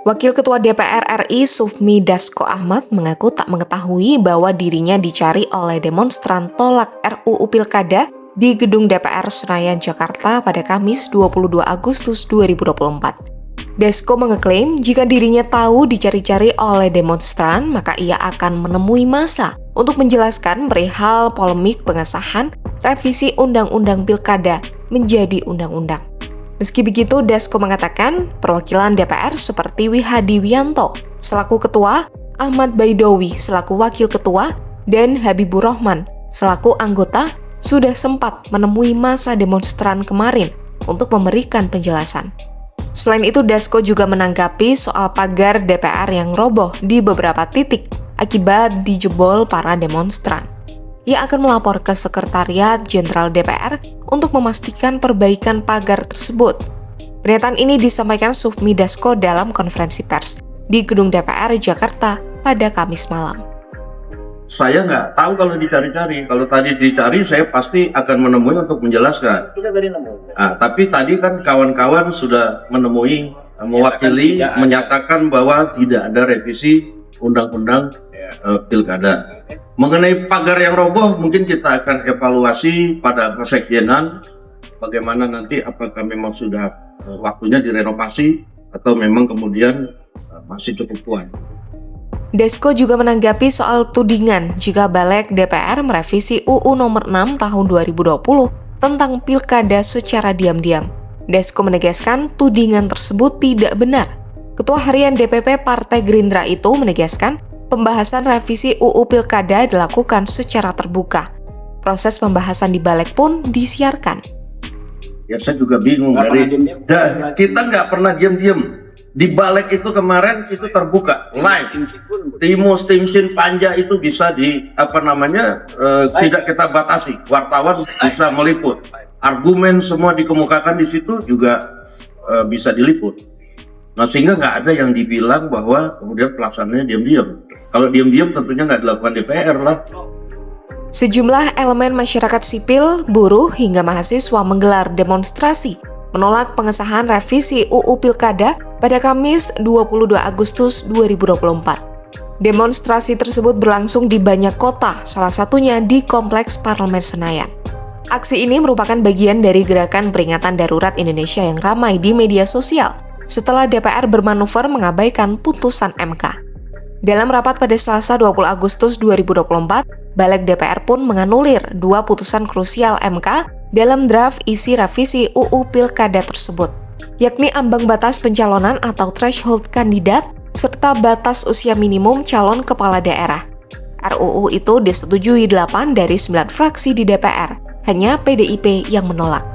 Wakil Ketua DPR RI Sufmi Dasko Ahmad mengaku tak mengetahui bahwa dirinya dicari oleh demonstran tolak RUU Pilkada di Gedung DPR Senayan, Jakarta pada Kamis 22 Agustus 2024. Dasko mengeklaim jika dirinya tahu dicari-cari oleh demonstran, maka ia akan menemui massa untuk menjelaskan perihal polemik pengesahan revisi Undang-Undang Pilkada menjadi undang-undang. Meski begitu, Dasko mengatakan perwakilan DPR seperti Wihadi Wianto selaku ketua, Ahmad Baidowi selaku wakil ketua, dan Habibur Rahman selaku anggota sudah sempat menemui massa demonstran kemarin untuk memberikan penjelasan. Selain itu, Dasko juga menanggapi soal pagar DPR yang roboh di beberapa titik akibat dijebol para demonstran. Ia akan melapor ke Sekretariat Jenderal DPR untuk memastikan perbaikan pagar tersebut. Pernyataan ini disampaikan Sufmi Dasko dalam konferensi pers di Gedung DPR Jakarta pada Kamis malam. Saya nggak tahu kalau dicari-cari. Kalau tadi dicari, saya pasti akan menemui untuk menjelaskan. Kita tadi nemu. Tapi tadi kan kawan-kawan sudah menemui, mewakili, menyatakan bahwa tidak ada revisi Undang-Undang Pilkada. Mengenai pagar yang roboh, mungkin kita akan evaluasi pada kesekjenan bagaimana nanti, apakah memang sudah waktunya direnovasi atau memang kemudian masih cukup kuat. Dasko juga menanggapi soal tudingan jika Balik DPR merevisi UU nomor 6 tahun 2020 tentang pilkada secara diam-diam. Dasko menegaskan tudingan tersebut tidak benar. Ketua Harian DPP Partai Gerindra itu menegaskan pembahasan revisi UU Pilkada dilakukan secara terbuka. Proses pembahasan di Balik pun disiarkan. Ya, saya juga bingung kita nggak pernah diam-diam. Di Balik itu kemarin itu terbuka, live. Timus, Timsin, Panja itu bisa tidak kita batasi. Wartawan bisa meliput. Argumen semua dikemukakan di situ juga bisa diliput. Nah, sehingga nggak ada yang dibilang bahwa kemudian pelaksanaannya diam-diam. Kalau diam-diam tentunya nggak dilakukan DPR lah. Sejumlah elemen masyarakat sipil, buruh, hingga mahasiswa menggelar demonstrasi menolak pengesahan revisi UU Pilkada pada Kamis 22 Agustus 2024. Demonstrasi tersebut berlangsung di banyak kota, salah satunya di Kompleks Parlemen Senayan. Aksi ini merupakan bagian dari gerakan peringatan darurat Indonesia yang ramai di media sosial setelah DPR bermanuver mengabaikan putusan MK. Dalam rapat pada Selasa 20 Agustus 2024, Balik DPR pun menganulir dua putusan krusial MK dalam draft isi revisi UU Pilkada tersebut, yakni ambang batas pencalonan atau threshold kandidat serta batas usia minimum calon kepala daerah. RUU itu disetujui 8 dari 9 fraksi di DPR, hanya PDIP yang menolak.